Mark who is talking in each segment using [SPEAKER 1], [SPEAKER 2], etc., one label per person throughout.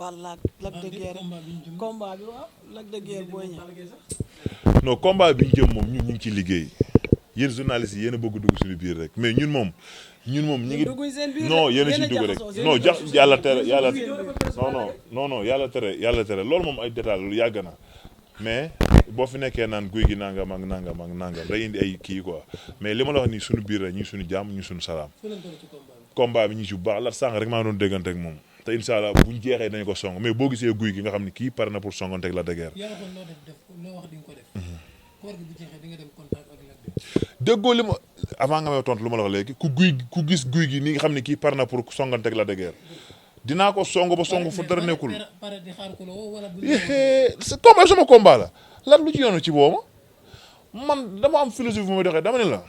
[SPEAKER 1] Balla ak Lac de Guiers combat bi waaw Lac de Guiers Boy Niang.
[SPEAKER 2] non combat bi ñu jëm moom ñun ñu ngi ciy liggéey yéen journalistes yi yéen a bëgg dugg suñu biir rek mais ñun moom ñu ngi non yéen a si dugg rek non yàlla tere yàlla non yàlla tere loolu moom ay détails lu yàgg na mais boo fi nekkee naan guy gi nangam ak nangam ak nangam day indi ay kii quoi mais li ma la wax nii suñu biir rek ñu ngi suñu jàmm ñu ngi suñu salaam combat bi ñu ngi si bu baax la sànq rek maa doon déggante ak moom te incha allah buñ jeexee dañu ko song mais boo gisee guy gi nga xam ne kii pare na pour songante ak la dëgër déggoo li ma avant nga may tontu lu ma la wax léegi ku gis guy gi ni nga xam ne kii par na pour songanteeg la de guerre dinaa ko song ba song fu dara nekkul combat sama combat la lan lu ci yoonu ci boobu man dama am philosophie bu may doxee dama ne la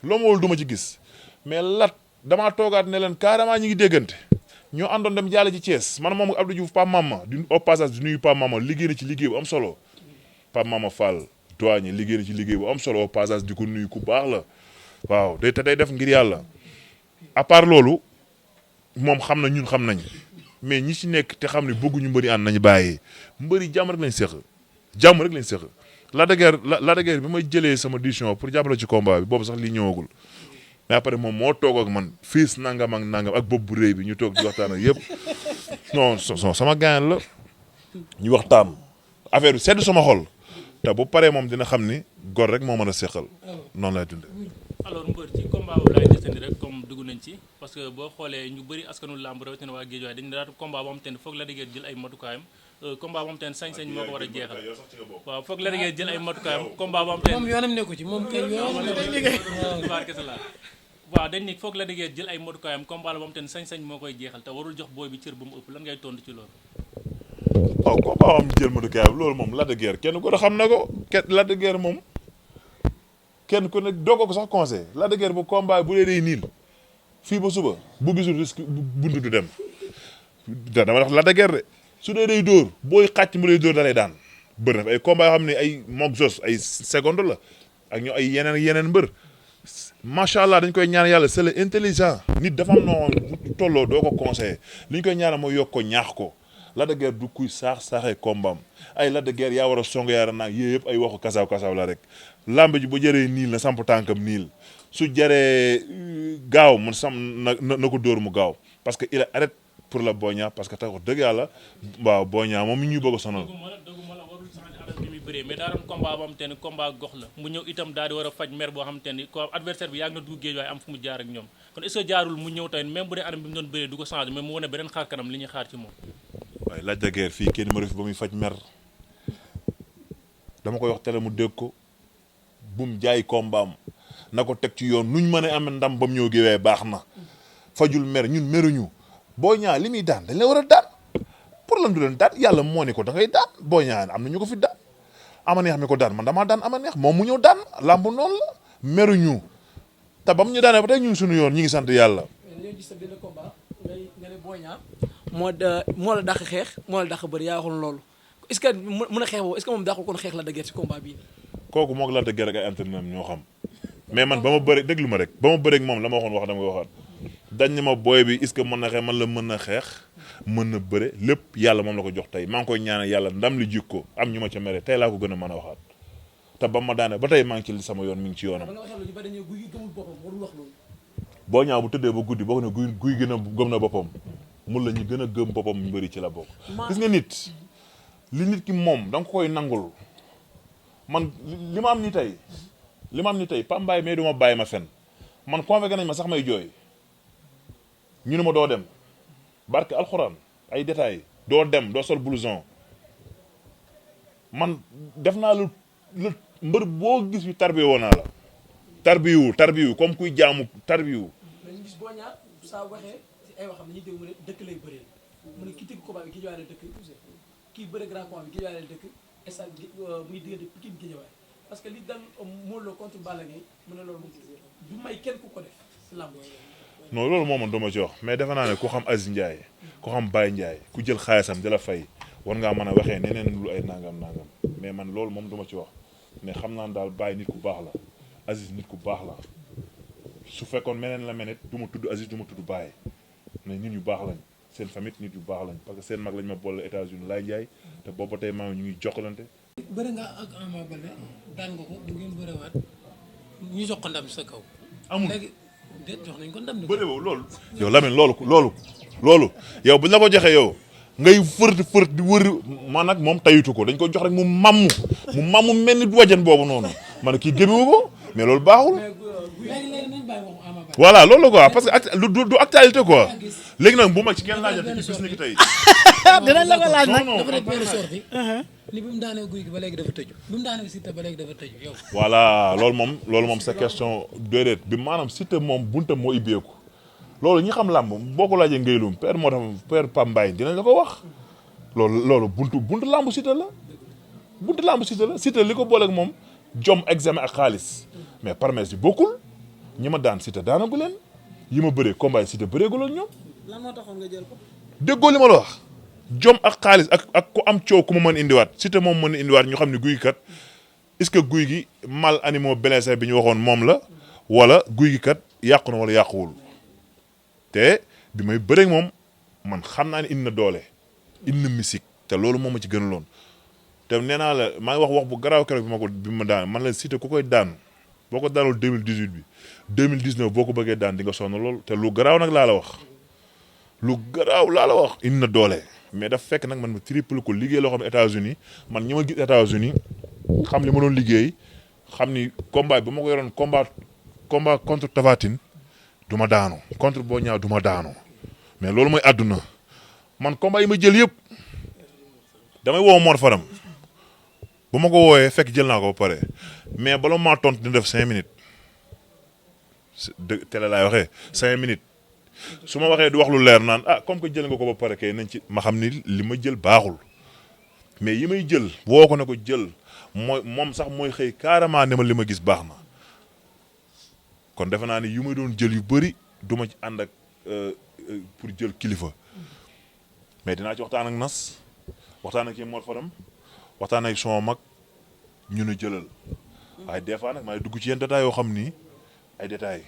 [SPEAKER 2] loo ma wol du ma ci gis mais lat damaa toogaat ne leen carrément ñi ngi déggante ñoo àndoon dem jaale ci Thiès man moom Abdou Diouf Pape Mama di au passage di nuyu Pape Mama liggéey na ci liggéey bu am solo Pape Mama Fall doañe liggéey na ci liggéey bu am solo au passage di ko nuyu ku baax la waaw te day def ngir yàlla à part loolu moom xam na ñun xam nañ mais ñi ci nekk te xam ne bëgguñu mbëri ànd nañu bàyyee mbëri jàmm rek lañ séq jàmm rek lañ séq la de guerre bi may jëlee sama décision pour jàppale ci combat bi boobu sax lii ñëwagul mais après moom moo toog ak man fiis nangam ak nangam ak bopp bu rëy bi ñu toog di waxtaan ak yëpp non sama gaañ la ñu waxtaan affaire bi sedd sama xol te bu paree moom dina xam ni gor rek moo mën a seqal noonu lay dundee.
[SPEAKER 3] alors mbër ci combat boobu laay desandi rek comme dugg nañ ci parce que boo xoolee ñu bëri askanu làmb rawatina waa Guédiawaye dañu daal combat boo xam te ne foog la dëggee jël ay matukaayam combat boo xam te ne sañ-sañ moo ko war a jeexal waaw foog la dëggee jël ay matukaayam combat boo xam te ne
[SPEAKER 1] moom yoonam nekku ci moom kenn yoonam
[SPEAKER 3] waaw dañ ni foog la dëggee jël ay matukaayam combat la boo xam te ne sañ-sañ moo koy jeexal te warul jox booy bi cër ba mu ëpp lan ngay tontu ci loolu.
[SPEAKER 2] waaw combat am jël matukaayam loolu moom Lac de Guiers kenn ko da xam na ko Lac de Guiers moom kenn ku ne doo ko sax conseil Lac de Guiers bu combat bu dee day niil fii ba suba bu gisul risque buntu du dem dama wax Lac de Guiers de su dee day dóor booy xàcc mu lay dóor da lay daan bëri na ay combat yoo xam ne ay moog jos ay seconde la ak ñu ay yeneen mbër macha allah dañ koy ñaan yàlla c'est intelligent nit dafa am noonu bu tolloo doo ko conseillé li ñu koy ñaanal mooy yokk ko ñaax ko Lac de Guiers du kuy saaxee kombaam ay Lac de Guiers yaa war a song yaara naag yooyu yëpp ay waxu kasaaw la rek lamb ji bu jëree niil na samp tànkam niil su jëree gaaw mun na ko dóor mu gaaw parce que il arrête pour la Boy Niang parce que tax dëgg yàlla waaw Boy Niang moom mi ñuy bëgg a sonal
[SPEAKER 3] mais daa doon combat boo xam te ne combat gox la mu ñëw itam daal di war a faj mer boo xam te ne ko adversaire bi yàgg na dugg géej waaye am fu mu jaar ak ñoom kon est-ce que jaarul mu ñëw tamit même bu dee anam bi mu doon bëree du ko changé mais mu wane beneen xaar kanam li ñuy xaar ci moom.
[SPEAKER 2] waaye Lac de Guiers fii kenn ma def ba muy faj mer dama koy wax tele mu dégg ko bum jaay kombaam na ko teg ci yoon nuñ mën a am ndam ba mu ñëw géewee baax na fajul mer ñun meruñu Boy Niang li muy daan dañ la war a daan pour lan du leen daan yàlla moo ne ko da ngay daan Boy Niang am na ñu ko fi daan ama neex mi ko daan man damaa daan ama neex moom mu ñëw daan làmb noonu la meruñu te ba mu ñu daanee ba tey ñun suñu yoon ñi ngi sant yàlla.
[SPEAKER 1] ñoo gis sa benn combat nga ne Boy Niang moo la dàq xeex moo la dàq bëri yaa waxoon loolu est-ce que mën a xeex boobu est-ce que moom dàqul kon xeex la de guerre ci combat bii.
[SPEAKER 2] kooku moog la de guerre ak ay entraîneur ñoo xam mais man ba ma bëri déglu ma rek ba ma bëri ak moom la ma waxoon wax dama koy waxaat dañ ne ma booy bi est-ce que mën na xeex man la mën na xeex mën na bëre lépp yàlla moom la ko jox tey maa ngi koy ñaanal yàlla ndam li jikko am ñu ma ca mere tey laa ko gën a mën a waxaat te ba ma daane ba tey maa ngi ci sama yoon mi ngi ci yoonam. Boy Niang bu tëddee ba guddi boo ko ne guy gën a gëm na boppam mun la ñu gën a gëm boppam ñu bëri ci la bokk. gis nga nit li nit ki moom da nga koy nangul man li ma am ni tey Pambaay mais du ma bàyyi ma fen man convoqué nañ ma sax may jooy ñu ne ma doo dem barke alxuraan ay détails doo dem doo sol blouson man def naa lu mbër boo gis yu tarbiwu naa la tarbiwu comme kuy jaamu tarbiwu.
[SPEAKER 1] dañu gis Boy Niang saa waxee ci ay waxam dañuy dégg mu ne dëkk lay bëree mu ne kii tëgg combat bi Guédiawaye la dëkk kii bëre grand combat bi Guédiawaye la dëkk stade muy diggante Pikine Guédiawaye parce que li dal Modou Lo contre Balla Gaye mu ne loolu du may kenn ku ko def si làmb.
[SPEAKER 2] non loolu moom man dama ci wax mais defe naa ne ku xam Aziz Ndiaye ku xam Baye Ndiaye ku jël xaalisam di la fay war ngaa mën a waxee neneen lu ay nangam mais man loolu moom duma ci wax mais xam naa daal Baye nit ku baax la Aziz nit ku baax la su fekkoon meneen la menet du ma tudd Aziz du ma tudd Baye mais nit ñu baax lañ seen famille nit yu baax lañ parce que seen mag lañ ma boole États-Unis laay jaay te boobu ba tey maa ñu ngi jokkalante.
[SPEAKER 1] bëri nga ak Ama Baldé daan nga ko bu ngeen bëriwaat ñu jox ko ndam sa kaw.
[SPEAKER 2] amul
[SPEAKER 1] léegi déet jox nañ ko ndam.
[SPEAKER 2] bëri boobu loolu. yow Lamine loolu yow buñ la ko joxee yow ngay fërti di wër man nag moom tayitu ko dañ ko jox rek mu mammu mel ni wajan boobu noonu man kii gémmewu ko mais loolu baaxul.
[SPEAKER 1] léegi nañ bàyyi waxu Ama Baldé.
[SPEAKER 2] voilà loolu la quoi parce que du actualité quoi léegi nag bu ma ci kenn laajate ci bis ni ki tey.
[SPEAKER 4] dinañ la ko laaj nag.
[SPEAKER 1] dafa def benn sortie ni bi mu daanee guy gi ba léegi dafa tëju bi mu daanee Siteu ba léegi dafa tëju yow.
[SPEAKER 2] voilà loolu moom sa question déedéet bi maanaam Siteu moom buntam moo ibbeeku loolu ñi xam làmb boo ko laajee ngaylum père moo tax père Pam Mbaye dinañ la ko wax loolu buntu làmb Siteu la Siteu li ko booleeg moom jom examen ak xaalis mais parmès bi bokkul ñi ma daan Siteu daanagu leen yi ma bëree combat yi Siteu bëreegul ak ñoom.
[SPEAKER 4] lan moo taxoon nga jël ko.
[SPEAKER 2] déggoo li ma la wax jom ak xaalis ak ku am coow ku ma mën indiwaat Siteu moom mën indiwaat ñu xam ne guy gi kat est-ce que guy gi mal animaux blessés bi ñu waxoon moom la wala guy gi kat yàqu na wala yàquwul te bi may bëreeg moom man xam naa ne indi na doole indi na musique te loolu moom ma ci gënaloon te nee naa la maa ngi wax bu garaaw keroog bi ma daan man la Siteu ku koy daan boo ko daanul 2018 bi 2019 boo ko bëggee daan di nga sonn lool te lu garaaw nag laa la wax indi na doole mais daf fekk nag man ma triple ko liggéey loo xam ne États-Unis man ñi ma gis États-Unis xam li ma doon liggéey xam ni combat bi ma ko yoroon combat contre Tapha Tine du ma daanu contre Boy Niang du ma daanu mais loolu mooy àdduna man combat yi ma jël yëpp damay woo Mor Faram bu ma ko wooyee fekk jël naa ko ba pare mais bala maa tontu dina def 5 minutes télé laay waxee 5 minutes su ma waxee di wax lu leer naan comme que jël nga ko ba pare kay nañ ci ma xam ni li ma jël baaxul mais yi may jël woo ko ne ko jël moom sax mooy xëy carrément ne ma li ma gis baax na kon defe naa ni yu may doon jël yu bëri du ma ci ànd ak pour jël kilifa mais dinaa ci waxtaan ak nas waxtaan ak kii Mor Fadam waxtaan ak sama mag ñu ne jëlal waaye des fois nag maa ngi dugg ci yenn détails yoo xam ni ay détails.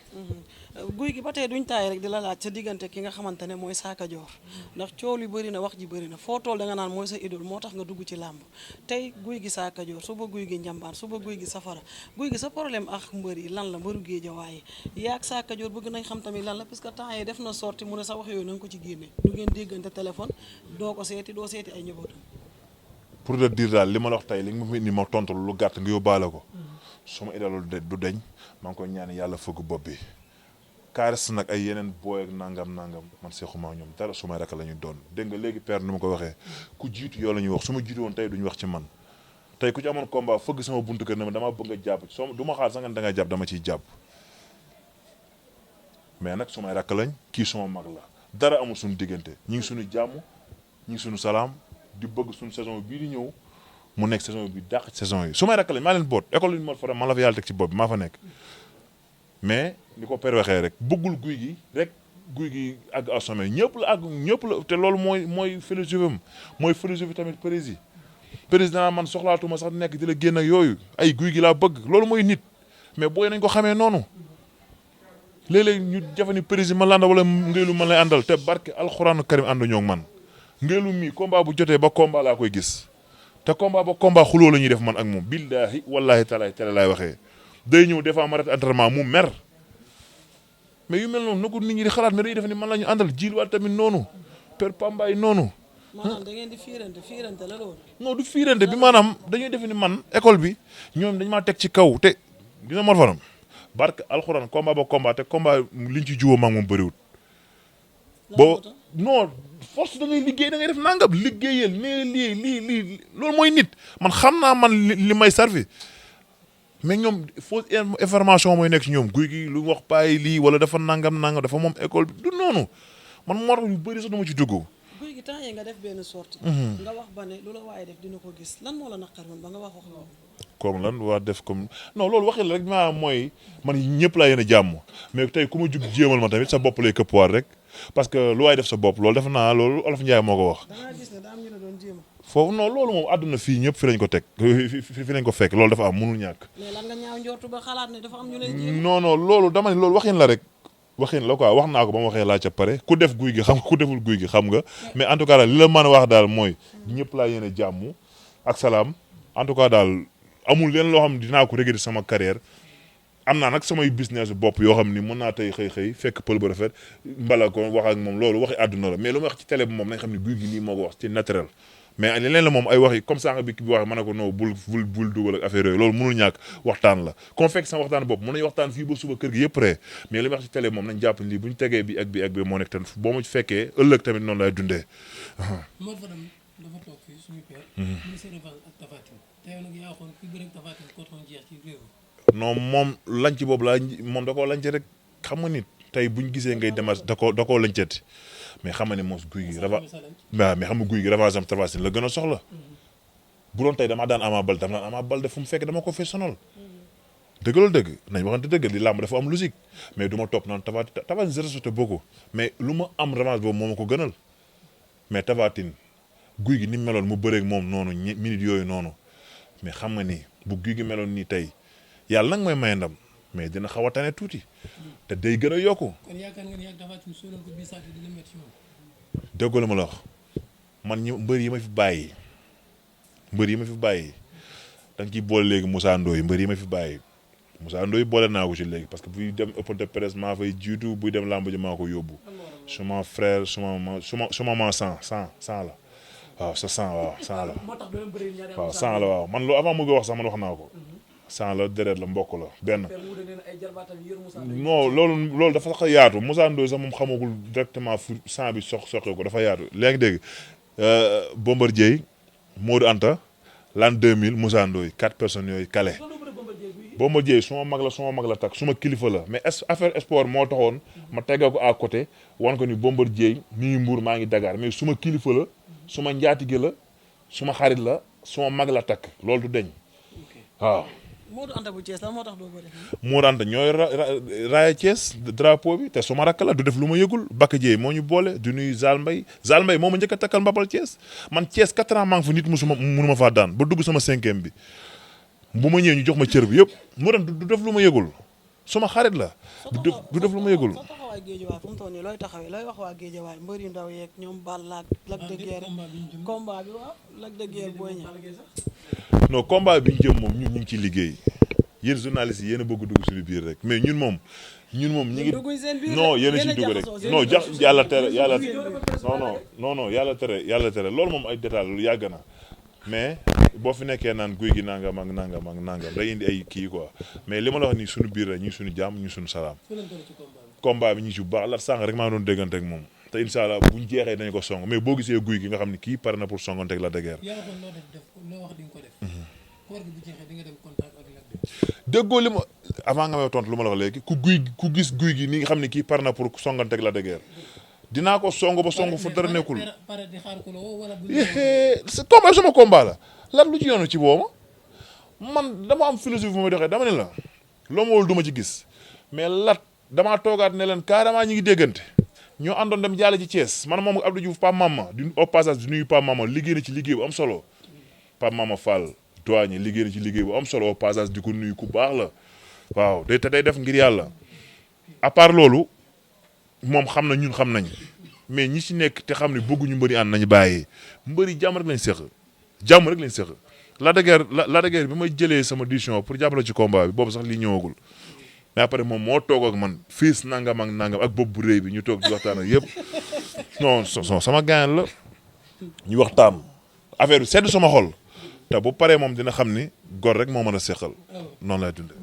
[SPEAKER 4] guy gi ba tey duñ taay rek di la laaj sa diggante ki nga xamante ne mooy Sa Cadior ndax coow li bëri na wax ji bëri na foo tool da nga naan mooy sa idole moo tax nga dugg ci làmb tey guy gi Sa Cadior suba guy gi njambaan suba guy gi safara guy gi sa problème ak mbër yi lan la mbëru géejawaay yaa ak Sa Cadior bëgg nañ xam tamit lan la parce que temps yi def na sorti mu ne sa wax yooyu na nga ko ci génne du ngeen déggante téléphone doo ko seeti doo seeti ay njabootam.
[SPEAKER 2] pour te dire daal li ma la wax tey li nga ma fi indi ma tontu lu gàtt nga yóbbaale ko su ma idole du deñ maa ngi koy ñaan yàlla fëgg bopp bi kaares nag ay yeneen booy ak nangam man seexuma ñoom dara su may rek la ñu doon dégg nga léegi père nu ma ko waxee ku jiitu yow la ñuy wax su ma jiitu woon tey duñu wax ci man tey ku ci amoon combat fëgg sama buntu kër ne ma dama bëgg nga jàpp soo du ma xaar sax nga da ngay jàpp dama ciy jàpp mais nag su may rakk lañ kii suma mag la dara amul suñu diggante ñi ngi suñu jàmm ñi ngi suñu salaam di bëgg suñu saison bii di ñëw mu nekk saison bi dàq saison yi su may rakk lañ maa leen boot école yu Mor Fadam man la fa yàlla teg ci bopp bi maa fa nekk mais ni ko père waxee rek bëggul guy gi rek guy gi àgg à sommet ñëpp la te loolu mooy philosophie am mooy philosophie tamit président man soxlaatuma sax nekk di la génn ak yooyu ay guy gi laa bëgg loolu mooy nit mais booy nañ ko xamee noonu léeg-léeg ñu jafe ni président ma landa wala ngéelu man lay àndal te barke alxuraanu karim àndu ñoo man ngéelu mii combat bu jotee ba combat laa koy gis te combat ba combat xuloo la ñuy def man ak moom billaahi wallaahi taalaay tele laay waxee day ñëw des fois ma arrêté entraînement mu mer mais yu mel noonu na ko nit ñi di xalaat mais day def ni man la ñu àndal jiilwaat tamit noonu per pambaay noonu.
[SPEAKER 4] maanaam da ngeen di fiirante la loolu.
[SPEAKER 2] non du fiirante bi maanaam dañuy def ni man école bi ñoom dañ maa teg ci kaw te dina Mor Fadam barke alxuraan combat ba combat te combat liñ ci jiwoo maag moom bëriwul. boo non force da ngay liggéey da ngay def nangam liggéeyal nee lii loolu mooy nit man xam naa man li may servi mais ñoom fausse information mooy nekk ci ñoom guy gi lu wax payi lii wala dafa nangam dafa moom école bi du noonu man moo tax yu bëri sax du ma ci dugg.
[SPEAKER 4] guy gi temps yii nga def benn sortie nga wax ba ne lu la waaye def dina ko gis lan moo la naqar woon ba nga wax loolu.
[SPEAKER 2] comme lan waa def comme non loolu waxi la rek maa mooy man ñëpp laa yéen a jàmm mais tey ku ma jug jéemal ma tamit sa bopp lay këppwaat rek parce que lu waay def sa bopp loolu def naa loolu Olof Njaay moo ko wax.
[SPEAKER 4] da ngaa gis ne daa am ñu la doon jéem.
[SPEAKER 2] foofu non loolu moom àdduna fii ñëpp fi lañ ko teg fi lañ ko fekk loolu dafa am mënul ñàkk.
[SPEAKER 4] mais lan nga ñaaw njortu ba xalaat ne dafa am ñu lay jéem.
[SPEAKER 2] non loolu dama ne loolu waxin la rek waxin la quoi wax naa ko ba ma waxee laa ca pare ku def guy gi xam nga ku deful guy gi xam nga mais en tout cas daal li la mën a wax daal mooy ñëpp laa yéene jàmm ak salaam en tout cas daal amul leen loo xam ne dinaa ko regretter sama carrière am naa nag samay business bopp yoo xam ni mën naa tey xëy fekk pël bu rafet mbala ko wax ak moom loolu waxi àdduna la mais lu ma wax ci télé bi moom nañ xam ne guy gi nii moo ko wax ci naturel mais leneen la moom ay waxi comme sànq bi waxee ma ne ko non bul dugal ak affaire yooyu loolu mënul ñàkk waxtaan la comme fekk sama waxtaan bopp mën nañu waxtaan fii ba suba kër gi yëpp ree mais li ma wax ci télé moom nañ jàpp lii bu ñu tegee bi ak bi moo nekk tan boo ma fekkee ëllëg tamit noonu lay dundee
[SPEAKER 1] Mor Fadam dafa toog fii suñu père mu sa revanche ak Tapha Tine te yow nag yaa xoon ku bëre ak Tapha Tine coton jeex ci réew
[SPEAKER 2] non moom lanc boobu laa moom da koo lanc rek xam nga nit tey buñ gisee ngay demat da koo lancati mais xam nga ne moom guy gi waaw mais xam nga guy gi revanche am Tapha Tine la gën a soxla bu doon tey damaa daan Ama Baldé dama daan Ama Baldé fu mu fekk dama ko fee sonal dëgg loolu dëgg nañ waxante dëgg li làmb dafa am logique mais du ma topp naan Tapha Tine je respecte beaucoup mais lu ma am revanche boobu moo ma ko gënal mais Tapha Tine guy gi ni mu meloon mu bëreeg moom noonu minute yooyu noonu mais xam nga ni bu guy gi meloon nii tey yàlla nag mooy may ndam mais dina xaw a tane tuuti te day gën a yokku.
[SPEAKER 1] kon yaakaar nga ni ak Tapha Tine soo leen ko bii saati dina métti moom.
[SPEAKER 2] déggoo la ma la wax man mbër yi ma fi bàyyi da nga ciy boole léegi Moussa Ndoye mbër yi ma fi bàyyi Moussa Ndoye boole naa ko ci léegi parce que buy dem open de presse maa fay jiitu buy dem làmb ji maa ko yóbbu suma frère suma ma 100 la waaw sa 100 waaw 100 la waaw 100 la waaw man lu avant mu wax sax man wax naa ko 100 la deret la mbokk la benn non loolu dafa sax yaatu Moussa Ndoye sax moom xamagul directement fu 100 bi soqee ko dafa yaatu léegi dégg Bombardier Modou Anta l'an 2000 Moussa Ndoye 4 personnes yooyu kale Bombardier suma mag la tak suma kilifa la mais affaire sport moo taxoon ma tegal ko à côté wan ko ni Bombardier mi ngi Mbour maa ngi Dakar mais suma kilifa la suma njaatige la suma xarit la suma mag la takk loolu du deñ waaw.
[SPEAKER 4] Modou Anta bu Thiès la moo tax doo bëri.
[SPEAKER 2] Modou Anta ñooy raaya Thiès drapeau bi te suma rakk la du def lu ma yëgul Bakka Dieye moo ñu boole du nuyu Zal Mbaye moo ma njëkk a takkal mbapal Thiès man Thiès 4 ans maa ngi fa nit mënuma faa daan ba dugg sama 5e bi bu ma ñëwee ñu jox ma cër bi yëpp mu dem du def lu ma yëgul suma xarit la du def lu ma yëgul.
[SPEAKER 4] sa taxawaay géejawaay fu mu toll nii looy taxawee looy wax waa géejawaay mbër yu ndaw yeeg ñoom Balla Lac de Guiers combat bi waaw Lac de Guiers Boy Niang
[SPEAKER 2] non combat bi ñu jëm moom ñun ñu ngi ciy liggéey yéen journalistes yi yéen a bëgg dugg suñu biir rek mais ñun moom ñu ngi non yéen a ci dugg rek non yàlla tere non yàlla tere loolu moom ay détails lu yàgg na mais boo fi nekkee naan guy gi nangam ak nangam day indi ay kii quoi mais li ma la wax nii suñu biir rek ñu ngi suñu jàmm ñu ngi suñu salaam combat bi ñu ngi ci bu baax la sànq rek maa doon déggante ak moom te incha allah buñ jeexee dañu ko song mais boo gisee guy gi nga xam ne kii pare na pour songante ak Lac de Guiers déggoo li ma avant nga may tontu lu ma la wax léegi ku gis guy gi ni nga xam ne kii par na pour songante ak Lac de Guiers dinaa ko song ba song fu dara nekkul combat sama combat la Lat lu ci yoonu ci booma man dama am philosophie bu may doxee dama ne la loo ma wol du ma ci gis mais Lat damaa toogaat ne leen carrément ñi ngi déggante ñoo àndoon dem jaale ci Thiès man moom Abdou Diouf Pape Mama du au passage du nuyu Pape Mama liggéey na ci liggéey bu am solo Pape Mama Fall douanier liggéey na ci liggéey bu am solo au passage di ko nuyu ku baax la waaw day def ngir yàlla à part loolu moom xam na ñun xam nañ mais ñi ci nekk te xam ne bëgguñu mbëri ànd nañu bàyyee mbëri jàmm rek lañ séq Lac de Guiers bi may jëlee sama décision pour jàppale ci combat bi boobu sax lii ñëwagul mais après moom moo toog ak man fiis nangam ak bopp bu rëy bi ñu toog di waxtaan ak yëpp non sama gaañ la ñu waxtaan affaire bi sedd sama xol te bu paree moom dina xam ni gor rek moo mën a seqal noonu lay dundee.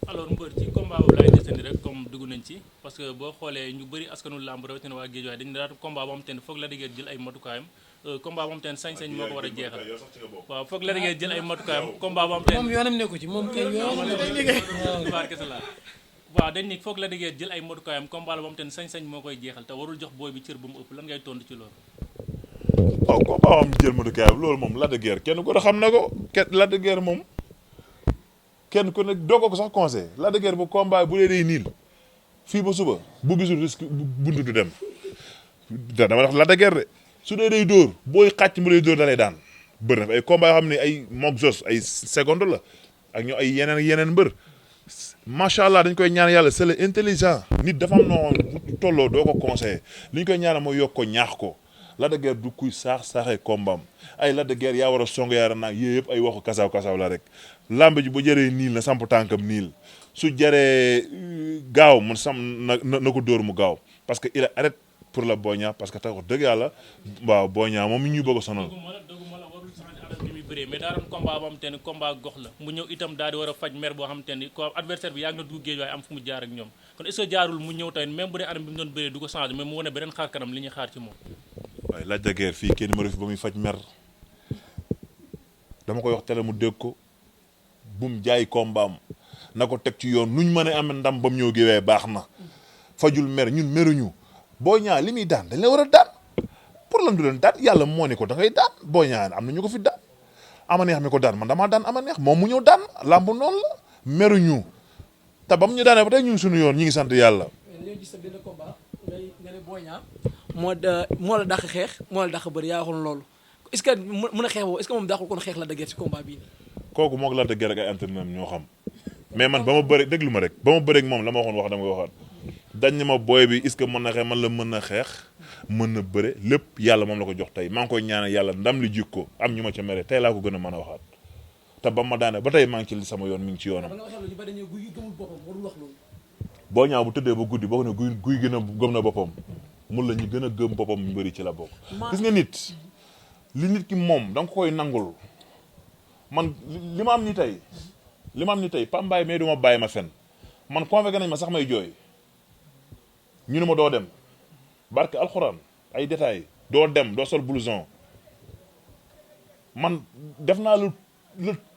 [SPEAKER 3] alors mbër ci combat boobu laay desandi rek comme dugg nañ ci parce que boo xoolee ñu bëri askanu làmb rawatina waa Guédiawaye dañu daal combat boo xam te ne foog Lac de Guiers jël ay matukaayam combat boo xam te ne sañ-sañ moo ko war a jeexal waaw foog Lac de Guiers jël ay matukaayam combat boo xam te ne
[SPEAKER 1] moom yoonam nekku ci moom kay yoonam liggéey
[SPEAKER 3] waaw dañ ni foog Lac de Guiers jël ay matukaayam combat la boo xam te ne sañ-sañ moo koy jeexal te warul jox booy bi cër bu mu ëpp lan ngay tontu ci loolu.
[SPEAKER 2] waaw combat am jël matukaayam loolu moom Lac de Guiers kenn ko xam na ko Lac de Guiers moom kenn ku nekk doo ko sax conseil Lac de Guiers bu combat bu dee day niil fii ba suba bu gisul risque buntu du dem dama wax Lac de Guiers de su dee day dóor booy xàcc mu lay dóor da lay daan bëri na ay combat yoo xam ne ay moog jos ay seconde la ak ñoo ay yeneen mbër macha allah dañ koy ñaan yàlla c'est le intelligent nit dafa am noo bu tolloo doo ko conseillé li ñu koy ñaanal mooy yokk ko ñaax ko Lac de Guiers du kuy saaxee kombaam ay Lac de Guiers yaa war a song yaara naag yooyu yëpp ay waxu kasaw la rek lamb ji bu jëree niil na samp tànkam niil su jëree gaaw mu sam na ko dóor mu gaaw parce que il est arrête pour la Boy Niang parce que tax wax dëgg yàlla waaw Boy Niang moom mi ñuy bëgg a sonal
[SPEAKER 3] mais daa doon combat boo xam te ni combat gox la mu ñëw itam daal di war a faj mer boo xam te ni ko adversaire bi yàgg na dugg géej waaye am fu mu jaar ak ñoom kon est-ce que jaarul mu ñëw tamit même bu dee anam bi mu doon bëree du ko changé mais mu wane beneen xaar kanam li ñuy xaar ci moom
[SPEAKER 2] waaye Lac de Guiers fii kenn numéro fi ba muy faj mer dama koy wax tele mu dégg ko bum jaay combat am na ko teg ci yoon nuñ mën a am ndam ba mu ñëw géewee baax na fajul mer ñun meruñu Boy Niang li muy daan dañ la war a daan pour lan du leen daan yàlla moo ni ko da ngay daan Boy Niang am na ñu ko fi daan ama neex mi ko daan man damaa daan ama neex moom mu ñëw daan làmb noonu la meruñu te ba mu ñu daanee ba tey ñun suñu yoon ñi ngi sant yàlla.
[SPEAKER 1] dañoo gis sa benn combat nga ne Boy Niang moo la dàq xeex moo la dàq bëri yaa waxoon loolu est-ce que mën a xeex boobu est-ce que moom dàqul kon xeex Lac de Guiers ci combat bii nii.
[SPEAKER 2] kooku moog Lac de Guiers ak ay entraîneur ñoo xam mais man ba ma bëri déglu ma rek ba ma bëri ak moom la ma waxoon wax dama koy waxaat dañ ne ma booy bi est-ce que mën na xeex man la mën na xeex mën na bëre lépp yàlla moom la ko jox tey maa ngi koy ñaanal yàlla ndam li jik ko am ñu ma ca mere tey laa ko gën a mën a waxaat te ba ma daane ba tey maa ngi ci sama yoon mi ngi ci yoonam. Boy Niang bu tëddee ba guddi boo ko ne guy gën a gëm na boppam mun la ñu gën a gëm boppam ñu bëri ci la bokk. gis nga nit li nit ki moom da nga koy nangul man li ma am ni tey Pambaay mais du ma bàyyi ma fen man convoqué nañ ma sax may jooy ñu ne ma doo dem barke alxuraan ay détails doo dem doo sol blouson man def naa lu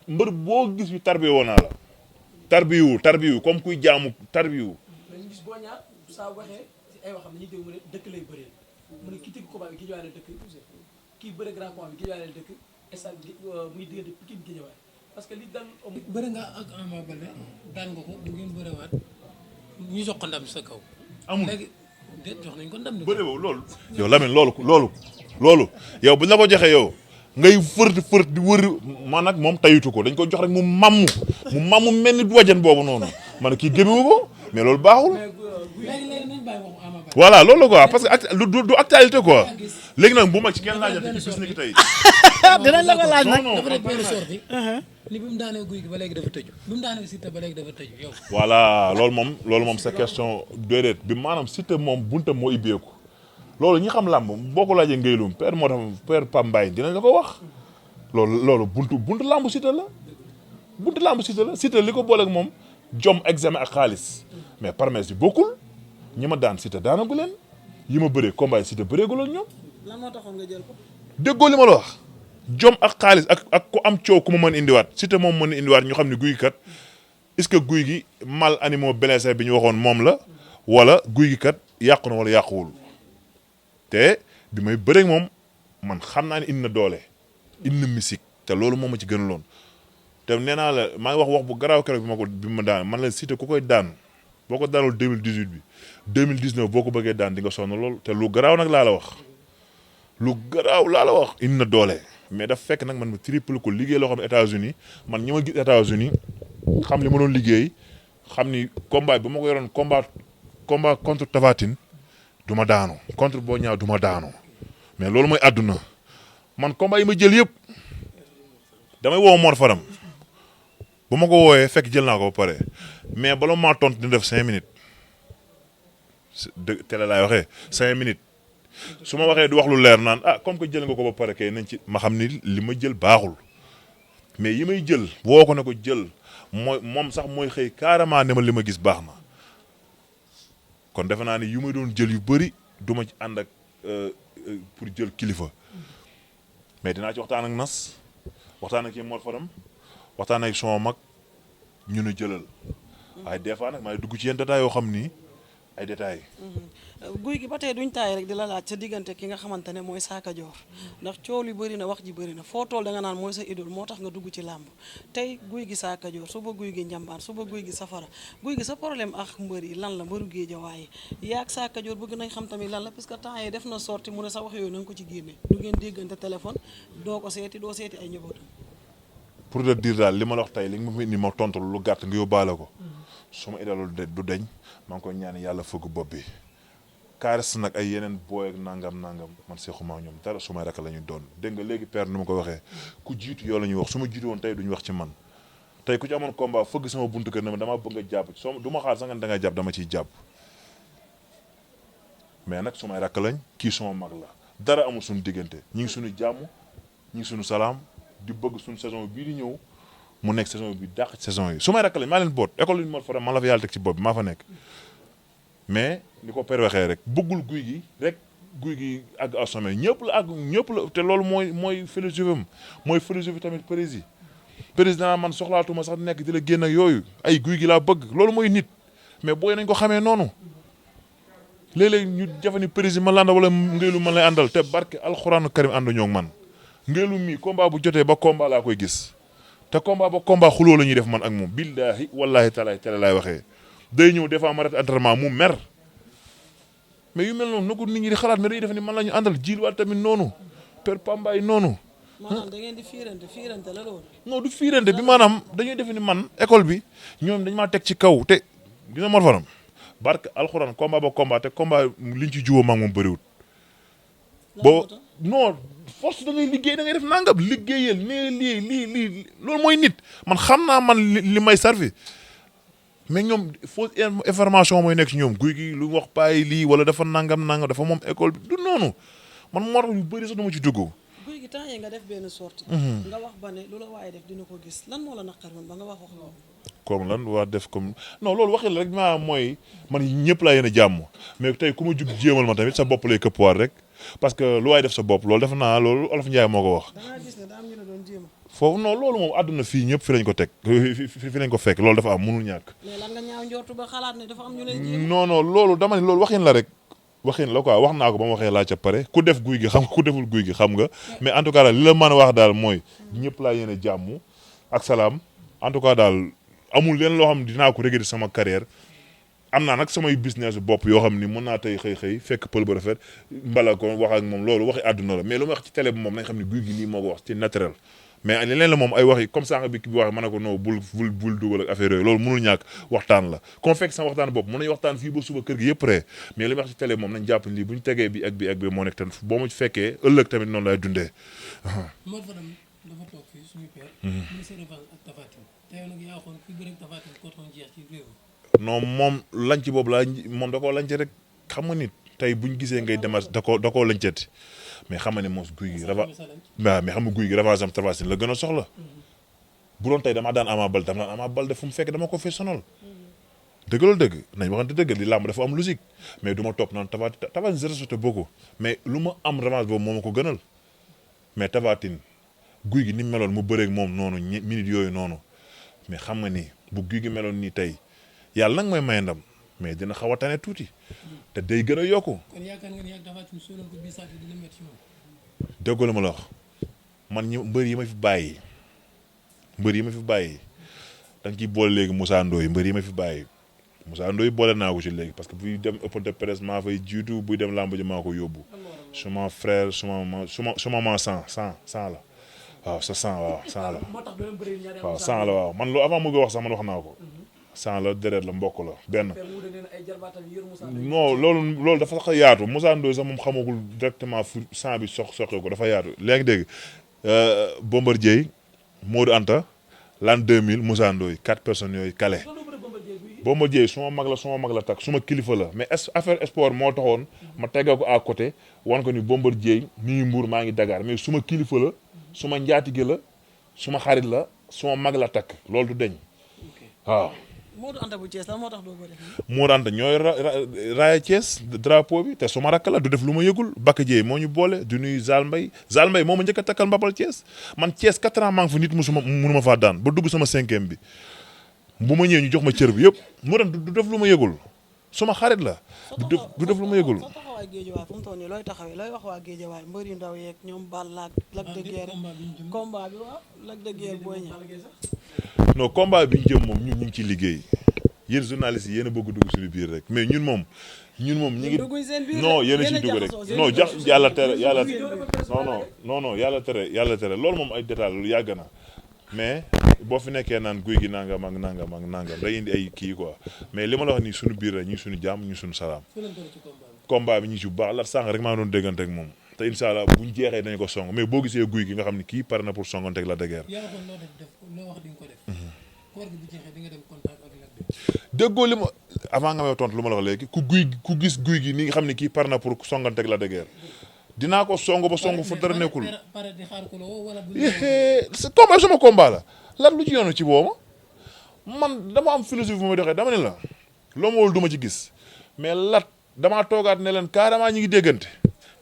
[SPEAKER 2] mbër boo gis yu tarbiyu woon naa la tarbiyu comme kuy jaamu tarbiyu.
[SPEAKER 1] mais ñu gis Boy Niang saa waxee ci ay waxam dañuy dégg mu ne dëkk lay bëree mu ne ki tëgg combat bi ki ñëwaat dëkk kii bëre grand combat bi ki ñëwaat dëkk instant muy diggante Pikine gi ñëwaat parce que li dal.
[SPEAKER 5] bëri nga ak Ama Baldé daan nga ko bu ngeen bëriwaat ñu jox ko ndam sa kaw.
[SPEAKER 2] amul
[SPEAKER 5] léegi déet jox nañ ko ndam.
[SPEAKER 2] bëri boobu loolu. yow Lamine loolu yow bu ñu la ko joxee yow ngay fër di wër man nag moom tayitu ko dañ ko jox rek mu mammu mel ni wajan boobu noonu man kii gémmewu ko mais loolu baaxul.
[SPEAKER 5] léegi nañ bàyyi waxu Ama Baldé.
[SPEAKER 2] voilà loolu la quoi parce que du actualité quoi léegi nag bu ma ci kenn laajate ci bis ni ki tey.
[SPEAKER 4] dinañ la ko laaj nag.
[SPEAKER 5] dafa def benn sortie ni bi mu daanee guy gi ba léegi dafa tëju bi mu daanee Siteu ba léegi dafa tëju yow.
[SPEAKER 2] voilà loolu moom sa question déedéet bi maanaam Siteu moom buntam moo ibbeeku loolu ñi xam làmb boo ko laajee ngaylum père moo tax père Pambaay dinañ la ko wax loolu buntu làmb Siteu la Siteu li ko boole ak moom jom examen ak xaalis mais parmès bi bokkul ñi ma daan Siteu daanagu leen yi ma bëree combat Siteu bëreegul ak ñoom.
[SPEAKER 4] lan moo taxoon nga jël ko.
[SPEAKER 2] déggoo li ma la wax jom ak xaalis ak ku am coow ku ma mën indiwaat Siteu moom mën indiwaat ñu xam ne guy gi kat est-ce que guy gi mal animaux blessé bi ñu waxoon moom la wala guy gi kat yàqu na wala yàquwul te bi may bëreeg moom man xam naa ne indi na doole indi na musique te loolu moom ma ci gënaloon te nee naa la maa ngi wax bu garaaw keroog bi ma daan man la Siteu ku koy daan boo ko daanul 2018 bi 2019 boo ko bëggee daan di nga sonn lool te lu garaaw nag laa la wax indi na doole mais daf fekk nag man ma triple ko liggéey loo xam ne États-Unis man ñi ma gis États-Unis xam li ma doon liggéey xam ni combat bi bu ma ko yoroon combat contre Tapha Tine du ma daanu contre Boy Niang du ma daanu mais loolu mooy àdduna man combat yi ma jël yëpp damay woo Mor Faram bu ma ko wooyee fekk jël naa ko ba pare mais bala maa tontu dina def 5 minutes télé laay waxee 5 minutes su ma waxee du wax lu leer naan comme que jël nga ko ba pare kay nañ ci ma xam ni li ma jël baaxul mais yi may jël woo ko ne ko jël moom sax mooy xëy carrément ne ma li ma gis baax na kon defe naa ni yu may doon jël yu bëri du ma ci ànd ak pour jël kilifa mais dinaa ci waxtaan ak nas waxtaan ak kii Mor Fadam waxtaan ak sama mag ñu ne jëlal waaye des fois nag maay dugg ci yenn détails yoo xam ni ay détails.
[SPEAKER 4] guy gi ba tey duñ taay rek di la laaj sa diggante ki nga xamante ne mooy Saaka Joor ndax coow li bëri na wax ji bëri na foo tool da nga naan mooy sa idole moo tax nga dugg ci làmb tey guy gi Saaka Joor suba guy gi njambaan suba guy gi safara guy gi sa problème ak mbër yi lan la mbëru géejawaay yaa ak Saaka Joor bëgg nañ xam tamit lan la parce que temps yi def na sorti mu ne sa wax yooyu na nga ko ci génne du ngeen déggante téléphone doo ko seeti doo seeti ay njabootam.
[SPEAKER 2] pour te dire daal li ma la wax tey li nga ma indi ma tontu lu gàtt nga yóbbaale ko su ma idalool du deñ maa ngi koy ñaan yàlla fëgg bopp bi kaares nag ay yeneen booy ak nangam man seexuma ak ñoom dara su may rakk la ñu doon dégg nga léegi père nu ma ko waxee ku jiitu yoo la ñuy wax su ma jiitu woon tey duñu wax ci man tey ku ci amoon combat fëgg sama buntu kër ne ma dama bëgg a jàpp soo du ma xaar sax nga da ngay jàpp dama ciy jàpp mais nag su may rakk lañ kii suma mag la dara amul suñu diggante ñi ngi suñu jàmm ñi ngi suñu salaam di bëgg suñu saison bii di ñëw mu nekk saison bi dàq saison yi su may rakk lañ maa leen boot école yu ma fa man la fa yàlla teg ci bopp bi maa fa nekk mais ni ko père waxee rek bëggul guy gi rek guy gi àgg au sommet ñëpp la te loolu mooy philosophie am mooy philosophie tamit président man soxlaatuma sax nekk di la génn ak yooyu ay guy gi laa bëgg loolu mooy nit mais booy nañ ko xamee noonu léeg-léeg ñu jafe ni président ma la àndal wala ngéelu man lay àndal te barke alxuraanu karim ànd ñoo man ngéelu mii combat bu jotee ba combat laa koy gis te combat ba combat xuloo la ñuy def man ak moom billaahi wallaahi taalaay tele laay waxee day ñëw des fois ma arrêté entraînement mu mer mais yu mel noonu na ko nit ñi di xalaat mais dañuy def ni man la ñu àndal jiil waat tamit noonu per pambaay noonu.
[SPEAKER 4] maanaam da ngeen di fiirante la loolu.
[SPEAKER 2] non du fiirante bi maanaam dañuy def ni man école bi ñoom dañ maa teg ci kaw te dina mor fanam barke alxuraan combat ba combat te combat liñ ci juwoo maa moom bëriwul. boo non force da ngay liggéey da ngay def nangam liggéeyal nee lii loolu mooy nit man xam naa man li may servi mais ñoom fausse information mooy nekk ci ñoom guy gi lu wax bàyyi lii wala dafa nangam dafa moom école bi du noonu man moo tax yu bëri sax du ma ci dugg.
[SPEAKER 4] guy gi temps yii nga def benn sortie nga wax ba ne lu la waaye def dina ko gis lan moo la naqar woon ba nga wax loolu.
[SPEAKER 2] comme lan waa def comme non loolu waxi la rek maa mooy man ñëpp laa yéen a jàmm mais tey ku ma jug jéemal ma tamit sa bopp lay këppwaat rek parce que lu waay def sa bopp loolu def naa loolu Olof Njaay moo ko wax.
[SPEAKER 4] da ngaa gis ne daa am ñu la doon jéem.
[SPEAKER 2] foofu non loolu moom àdduna fii ñëpp fi lañ ko teg fi lañ ko fekk loolu dafa am mënul ñàkk.
[SPEAKER 4] mais lan nga ñaaw njortu ba xalaat ne dafa am ñu lay jéem.
[SPEAKER 2] non loolu dama ne loolu waxin la rek waxin la quoi wax naa ko ba ma waxee laa ca pare ku def guy gi xam nga ku deful guy gi xam nga mais en tout cas daal li la mën a wax daal mooy ñëpp laa yéene jàmm ak salaam en tout cas daal amul leen loo xam dinaa ko regretter sama carrière am naa nag samay business bopp yoo xam ni mën naa tey xëy fekk pël ba rafet mbala ko wax ak moom loolu waxi àdduna la mais lu ma wax ci télé bi moom nañ xam ne guy gi nii moo ko wax ci naturel mais leneen la moom ay wax yi comme ça bi waxee mën na ko non bul dugal ak affaire yooyu loolu mënul ñàkk waxtaan la comme fekk sama waxtaan bopp mën nañu waxtaan fii ba suba kër gi yëpp ree mais li ma wax ci télé moom nañ jàpp lii bu ñu tegee bi ak bi moo nekk te boo ma ci fekkee ëllëg tamit noonu lay dundee.
[SPEAKER 5] Mor Fadam dafa toog fii suñu père. mu se revanche ak Tapha Tine tey nag yaa xoon fi bëre ak Tapha Tine ko toon jeex ci réew
[SPEAKER 2] non moom lanc boobu moom da koo lanc rek xam nga nit tey buñ gisee ngay demat da koo lanceti mais xam nga ne moom guy gi waaw mais xam nga guy gi revanche am Tapha Tine la gën a soxla bu doon tey damaa daan Ama Baldé dama daan Ama Baldé fu mu fekk dama ko fi sonal dëgg loolu dëgg nañ waxante dëgg li làmb dafa am logique mais du ma topp naan Tapha Tine je respecte beaucoup mais lu ma am revanche boobu moo ma ko gënal mais Tapha Tine guy gi ni mu meloon mu bëreeg moom noonu minute yooyu noonu mais xam nga ni bu guy gi meloon nii tey yàlla nag mooy may ndam mais dina xaw a tane tuuti te day gën a yokku.
[SPEAKER 5] kon yaakaar nga ni ak Tapha Tine sóoloon ko bii sax dina métti ci moom.
[SPEAKER 2] déggoo la ma la wax man mbër yi ma fi bàyyi da nga ciy boole léegi Moussa Ndoye mbër yi ma fi bàyyi Moussa Ndoye boole naa ko ci léegi parce que buy dem open de presse maa fay jiitu buy dem làmb ji maa ko yóbbu suma frère suma ma 100 la waaw sa 100 waaw 100 la waaw 100 la waaw man lu avant mu wax sax man wax naa ko 100 la deret la mbokk la benn non loolu dafa sax yaatu Moussa Ndoye sax moom xamagul directement fu 100 bi soqe ko dafa yaatu léegi dégg Bombardier Modou Anta l'an 2000 Moussa Ndoye 4 personnes yooyu kale Bombardier suma mag la tak suma kilifa la mais affaire sport moo taxoon ma teggee ko à côté wan ko ni Bombardier mi ngi Mbour maa ngi Dakar mais suma kilifa la suma njaatige la suma xarit la suma mag la takk loolu du deñ waaw.
[SPEAKER 4] Modou Anta bu Thiès la moo tax doo bëri.
[SPEAKER 2] Modou Anta ñooy raaya Thiès drapeau bi te suma rakk la du def lu ma yëgul Bakka Dieye moo ñu boole du nuyu Zal Mbaye moo ma njëkk a takkal mbapal Thiès man Thiès 4 ans maa ngi fa nit mënuma faa daan ba dugg sama 5e bi bu ma ñëwee ñu jox ma cër bi yëpp Modou Anta du def lu ma yëgul suma xarit la du def lu ma yëgul.
[SPEAKER 4] sa taxawaay géejawaay fu mu toll nii looy taxawee looy wax waa géejawaay mbër yu ndaw yeeg ñoom Balla Lac de Guiers combat bi waaw Lac de Guiers Boy Niang
[SPEAKER 2] non combat bi ñu jëm moom ñun ñu ngi ciy liggéey yéen journalistes yi yéen a bëgg dugg suñu biir rek mais ñun moom ñu ngi non yéen a ciy dugg rek non yàlla tere non yàlla tere loolu moom ay détails lu yàgg na mais boo fi nekkee naan guy gi nangam ak nangam ak nangam day indi ay kii quoi mais li ma la wax nii suñu biir la ñu suñu jàmm ñu suñu salaam.
[SPEAKER 5] fu leen toll ci combat bi.
[SPEAKER 2] combat bi ñu ci bu baax la sànq rek maa doon déggante ak moom te incha allah buñ jeexee dañu ko song mais boo gisee guy gi nga xam ne kii pare na pour songanteeg la dëgër.
[SPEAKER 5] yaa waxoon loo def loo wax di nga ko def. koor gi bu jeexee di nga dem contact ak Lac de.
[SPEAKER 2] déggoo li ma avant nga may tontu lu ma la wax léegi ku gis guy gi ni nga xam ne kii pare na pour songanteeg la dëgër dinaa ko song ba song fu dara nekkul.
[SPEAKER 5] pare di xaar ko la woo wala bu
[SPEAKER 2] combat sama combat la lan lu ci yoonu ci booma man dama am philosophie bu may doxee dama ne la loo ma wol du ma ci gis mais lat damaa toogaat ne leen carrément ñi ngi déggante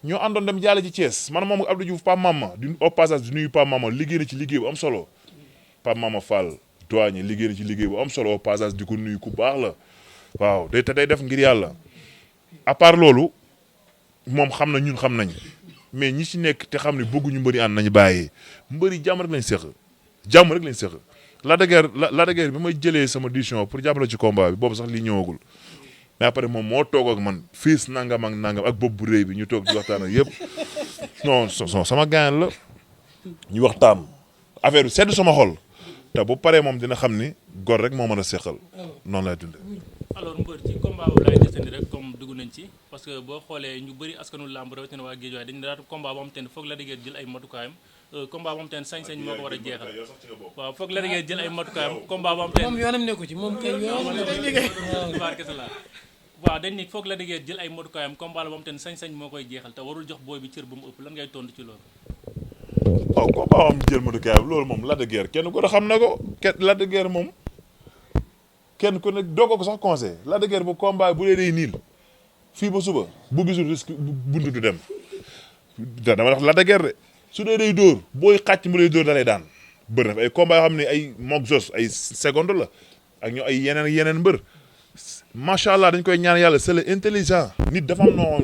[SPEAKER 2] ñoo àndoon dem jaale ci Thiès man moom Abdou Diouf Pape Mama di au passage di nuyu Pape Mama liggéey na ci liggéey bu am solo Pape Mama Fall douanier liggéey na ci liggéey bu am solo au passage di ko nuyu ku baax la waaw day te day def ngir yàlla à part loolu moom xam na ñun xam nañ mais ñi ci nekk te xam ne bëgguñu mbëri ànd nañu bàyyi mbëri jàmm rek lañ séq jàmm rek lañ séq la de guerre bi may jëlee sama décision pour jàppale ci combat bi boobu sax lii ñëwagul mais après moom moo toog ak man fiis nangam ak nangam ak bopp bu rëy bi ñu toog di waxtaan ak yëpp non sama gaañ la ñu waxtaan affaire bi sedd sama xol te bu paree moom dina xam ni gor rek moo mën a seqal noonu lay dundee.
[SPEAKER 3] alors mbër ci combat boobu laay desandi rek comme dugg nañ ci parce que boo xoolee ñu bëri askanu làmb rawatina waa Guédiawaye dañu daal combat boo xam te ne foog la diggee jël ay matukaayam combat boo xam te ne sañ-sañ moo ko war a jeexal waaw foog la diggee jël ay matukaayam combat boo xam te ne
[SPEAKER 5] moom yoonam nekku ci moom kay yoonam
[SPEAKER 3] barke sa la waaw dañ ni foog la diggee jël ay matukaayam combat la boo xam te ne sañ-sañ moo koy jeexal te warul jox booy bi cër bu mu ëpp lan ngay tontu ci loolu.
[SPEAKER 2] waaw combat am jël matukaayam loolu moom Lac de Guiers kenn ko xam na ko Lac de Guiers moom kenn ku ne doo ko sax conseil Lac de Guiers bu combat bu dee day niil fii ba suba bu gisul risque buntu du dem dama wax Lac de Guiers de su dee day dóor booy xàcc mu lay dóor da lay daan bëri na ay combat yoo xam ne ay moog jos ay seconde la ak ñu ay yeneen mbër macha allah dañ koy ñaan yàlla c'est le intelligent nit dafa am noo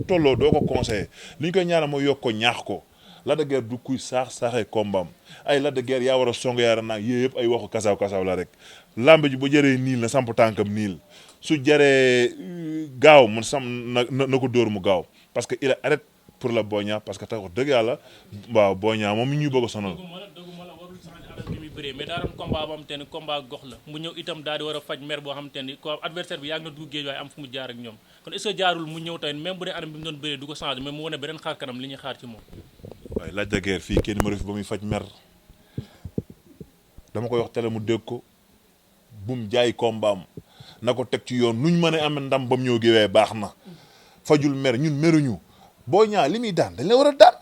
[SPEAKER 2] tolloo doo ko conseillé li ñu koy ñaanal mooy yokk ko ñaax ko Lac de Guiers du kuy saaxee kombaam ay Lac de Guiers yaa war a song yaara naag yëpp ay waxu kasaaw la rek lamb ji bu jëree niil na samp tànkam niil su jëree gaaw mun na ko dóor mu gaaw parce que il arrête pour la Boy Niang parce que tax dëgg yàlla waaw Boy Niang moom mi ñuy bëgg a sonal.
[SPEAKER 3] dëgguma la warul sax di anam bi muy bëree mais daa doon combat boo xam te ne combat gox la mu ñëw itam daal di war a faj mer boo xam te ne ko adversaire bi yàgg na dugg géej waaye am fu mu jaar ak ñoom kon est-ce que jaarul mu ñëw tamit même bu dee anam bi mu doon bëree du ko changé mais mu wane beneen xaar kanam li ñuy xaar ci moom.
[SPEAKER 2] waaye Lac de Guiers fii kenn numéro fi ba muy faj mer dama koy wax tele mu dégg ko bum jaay kombaam na ko teg ci yoon nuñ mën a am ndam ba mu ñëw géewee baax na fajul mer ñun meruñu Boy Niang li muy daan dañ la war a daan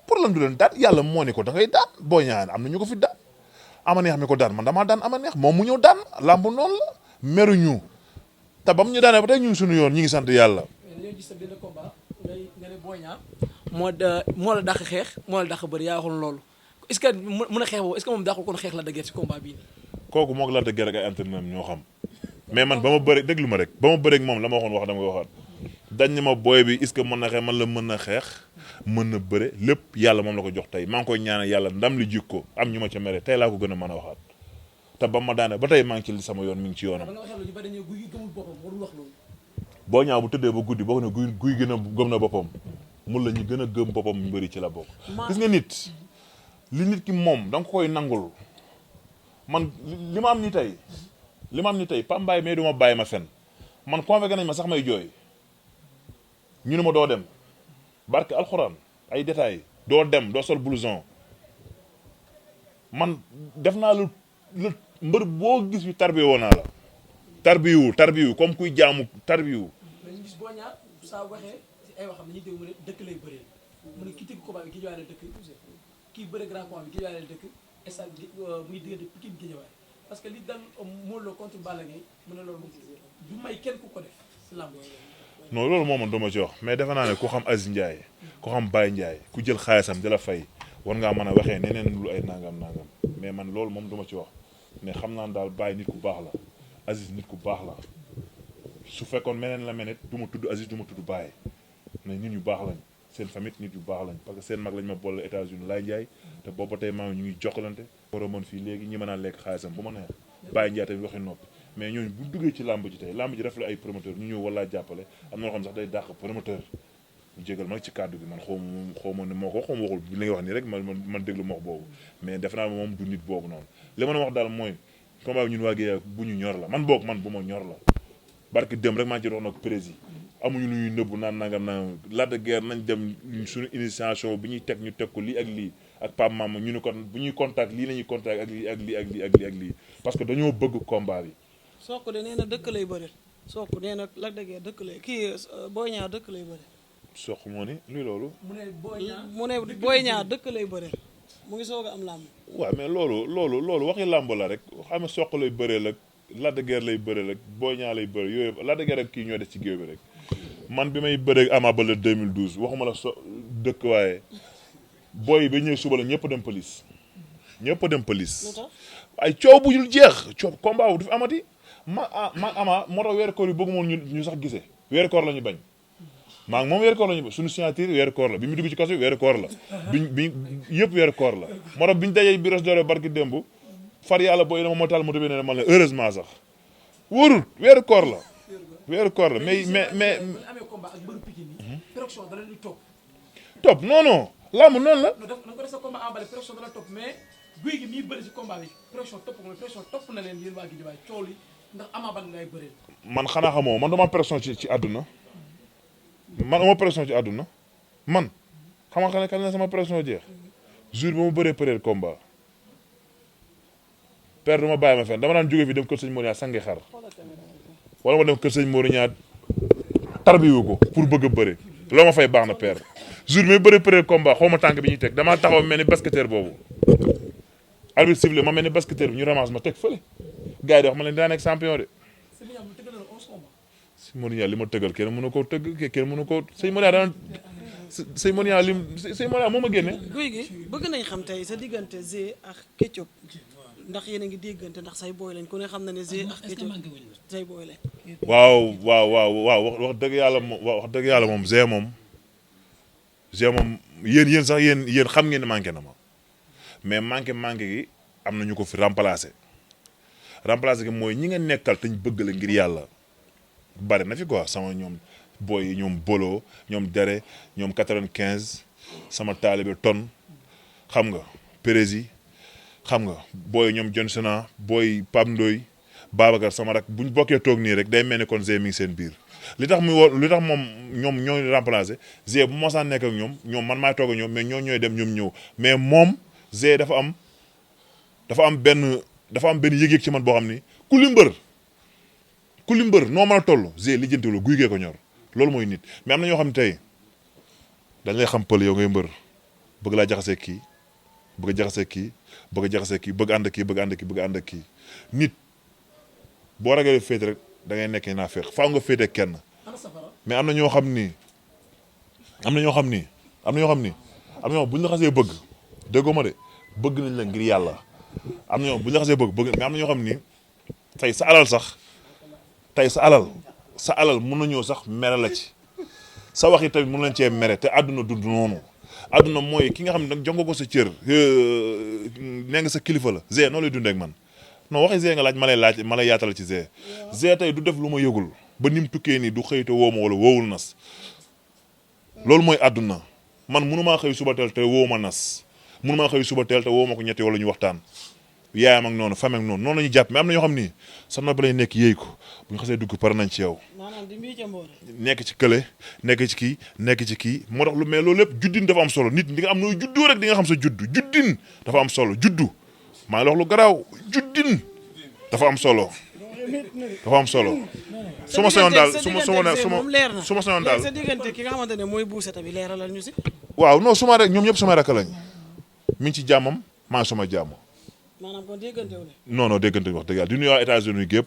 [SPEAKER 2] pour lan du leen daan yàlla moo ne ko da ngay daan Boy Niang am na ñu ko fi daan ama neex mi ko daan man damaa daan ama neex moom mu ñëw daan làmb noonu la meruñu te ba mu ñu daanee ba tey ñun suñu yoon ñi ngi sant yàlla.
[SPEAKER 1] mais dañoo gis sa benn combat nga ne Boy Niang moo la dàq xeex moo la dàq bëri yaa waxoon loolu est-ce que mën a xeex boobu est-ce que moom dàqul kon xeex la dëgër ci combat bii nii.
[SPEAKER 2] kooku moog Lac de Guiers ak ay entraîneur ñoo xam mais man ba ma bëri déglu ma rek ba ma bëri ak moom la ma waxoon wax dama koy waxaat dañ ne ma booy bi est-ce que mën na xeex man la mën na xeex mën na bëre lépp yàlla moom la ko jox tey maa ngi koy ñaanal yàlla ndam li jik ko am ñu ma ca mere tey laa ko gën a mën a waxaat te ba ma daane ba tey maa ngi ci sama yoon mi ngi ci yoonam.
[SPEAKER 1] ba nga waxee loolu ñu bari dañoo guy gi gëmul boppam warul wax loolu.
[SPEAKER 2] Boy Niang bu tëddee ba guddi boo ko ne guy gën a gëm na boppam mun la ñu gën a gëm boppam ñu bëri ci la bokk. gis nga nit li nit ki moom da nga koy nangul man li ma am ni tey Pambaay mais du ma bàyyi ma fen man convoqué nañ ma sax may jooy ñu ne ma doo dem barke alxuraan ay détails doo dem doo sol blouson man def naa lu mbër boo gis yu tarbiyu woon naa la tarbiyu comme kuy jaamu tarbiyu.
[SPEAKER 1] dañu gis Boy Niang saa waxee ci ay waxam dañuy dégg mu ne dëkk lay bëree mu ne kii tëgg combat bi Guédiawaye la dëkk kii bëre grand combat bi Guédiawaye la dëkk stade muy diggante Pikine Guédiawaye parce que li dal Modou Lo contre Balla Gaye mu ne loolu du may kenn ku ko def si làmb.
[SPEAKER 2] non loolu moom man dama ci wax mais defe naa ne ku xam Aziz Ndiaye ku xam Baye Ndiaye ku jël xaalisam di la fay war ngaa mën a waxee neneen lu ay nangam mais man loolu moom duma ci wax mais xam naa daal Baye nit ku baax la Aziz nit ku baax la su fekkoon meneen la menet du ma tudd Aziz du ma tudd Baye mais nit yu baax lañ seen famille nit yu baax lañ parce que seen mag lañ ma boole États-Unis Laye Ndiaye te booba tey maa ñu ngi jokkalante war a mën fii léegi ñi mën a lekk xaalisam bu ma neex Baye Ndiaye tamit waxi noppi mais ñooñu bu duggee ci làmb ji tey làmb ji def la ay promoteur ñu ñëw wala jàppale am na loo xam sax day dàq promoteur jégal ma ci kàddu gi man xaw ma ne moo ko xaw ma waxul li nga wax nii rek man déglu ma wax boobu mais defe naa moom du nit boobu noonu li ma wax daal mooy combat bi ñun waa Guédiawaye bu ñu ñor la man boog man bu ma ñor la barki dem rek maa ngi ci dox nag président amuñu lu ñuy nëbbu naan nangam nangam Lac de Guiers nañ dem suñu initiation bi ñuy teg ñu teg ko lii ak lii ak Pape Mama ñu ne kon bu ñuy contact lii nañuy contact ak lii ak lii ak lii ak lii ak lii parce que dañoo bëgg combat bi.
[SPEAKER 4] Sokh de nee na dëkk lay bëri Sokh nee na Lac de Guiers dëkk lay kii Boy Niang dëkk lay bëri.
[SPEAKER 2] Sokh moo ni luy loolu.
[SPEAKER 1] mu ne
[SPEAKER 4] Boy Niang dëkk lay bëri mu ngi soog a am làmb.
[SPEAKER 2] waaw mais loolu waxi làmb la rek xam nga Sokh lay bëreel ak Lac de Guiers lay bëreel ak Boy Niang lay bëri yooyu Lac de Guiers ak kii ñoo des ci géew bi rek man bi may bëree Ama Baldé 2012 waxuma la dëkk waaye booy yi ba ñëw suba la ñëpp dem police ay coow bu dul jeex coow combat wu du fi amati ma Ama moo tax weeru koor yi bëggu moon ñu sax gisee weeru koor la ñu bañ maa ngi moom weeru koor la ñu bañ suñu signature weeru koor la bi mu dugg ci kaso bi weeru koor la bi yëpp weeru koor la moo tax bi ñu dajee bi res doore barki démb far yàlla booy dama moo taal moto bi ne man la heureusement sax wóorul weeru koor la mais
[SPEAKER 1] amee combat ak mbëru Pikine yi pression da leen di
[SPEAKER 2] topp non laamu noonu la
[SPEAKER 1] da nga ko def sa combat emballé pression da la topp mais guy gi mii bëri si combat bi pression topp na leen yéen waa Guédiawaye coow li ndax Ama Baldé ngay bëreel
[SPEAKER 2] man xanaa xamoo man dama pression ci àdduna man ama pression ci àdduna man xam nga kan la sama pression jeex jour bi ma bëree peut-être combat père du ma bàyyi ma fenn dama daan jóge fi dem kër sëñ Moriña sangi xar wala ma dem kër sëñ Moriña tarbiwu ko pour bëgg a bëre loo ma fay baax na père jour bi may bëri peut-être combat xaw ma tànk bi ñuy teg damaa taxaw mel ni basketteur boobu arbitre sifflé ma mel ni basketteur bi ñu ramasse ma teg fële gars yi di wax ma leen daa nekk champion de sëñ Moriña li ma tëggal kenn mënu koo tëgg kenn mënu koo sëñ Moriña daan sëñ Moriña moo ma génne
[SPEAKER 4] guy gi bëgg nañ xam tey sa diggante Zé ak Ketchup ndax yéen a ngi déggante ndax say booy lañ ku ne xam na ne Zé ak Ketchup say booy lañ
[SPEAKER 2] waaw wax dëgg yàlla moom Zé moom yéen sax yéen xam ngeen ne manqué na ma mais manqué gi am na ñu ko fi remplacé gi mooy ñi nga nekkal te ñu bëgg la ngir yàlla bari na fi quoi sama ñoom booy yi ñoom Bolo ñoom Dere ñoom 95 sama taalibe Ton xam nga Pérési xam nga booy ñoom Johnsona booy Pam Ndoy Babacar sama rak buñ bokkee toog nii rek day mel ni kon Zé mi ngi seen biir li tax moom ñoom ñoo remplacé Zé bu mosaan nekk ak ñoom man maay toog ak ñoom mais ñooy dem ñoom ñëw mais moom Zé dafa am benn yëg-yëg ci man boo xam ni ku li mbër noo mën a toll Zé lijjanti la guy gee ko ñor loolu mooy nit mais am na ñoo xam ne tey dañ lay xam pël yow ngay mbër bëgg laa jaxasee kii bëgg a jaxasee kii bëgg ànd ak kii nit boo ragalee féete rek da ngay nekk naa feex faaw nga féete kenn mais am na ñoo xam buñ la xasee bëgg déggoo ma de bëgg nañ la ngir yàlla am na ñoo buñ la xasee bëgg mais am na ñoo xam ni tey sa alal mun na ñëw sax mere la ci sa wax yi tamit mun nañ cee mere te àdduna du noonu àdduna mooy ki nga xam ne nag jox nga ko sa cër nee nga sa kilifa la Zé noo lay dundee ak man non waxi Zé nga laaj ma lay yaatal ci Zé tey du def lu ma yëgul ba ni mu tukkee nii du xëy te woo ma wala woowul nas loolu mooy àdduna man mënumaa xëy suba teel te woo ma nas mënumaa xëy suba teel te woo ma ko ñetti wala ñu waxtaan yaayam ak noonu famille ak noonu la ñu jàpp mais am na ñoo xam ni sa nopp lay nekk yéey ko bu ñu xasee dugg pare nañ ci yow. nekk ci kële nekk ci kii moo tax lu mais loolu lépp juddin dafa am solo nit di nga am nooy juddoo rek di nga xam sa juddin dafa am solo juddu maa ngi wax lu garaaw juddin dafa am solo. su ma soñoon daal
[SPEAKER 4] sa diggante ki nga xamante ne mooy buuse tamit leeralal ñu si.
[SPEAKER 2] waaw non suma rek ñoom ñëpp sama rakk lañ mi ngi ci jàmmam maa ngi sama jàmm.
[SPEAKER 4] maanaam kon déggante wu
[SPEAKER 2] non déggante wax dëgg yàlla di nuyu waa États-Unis gépp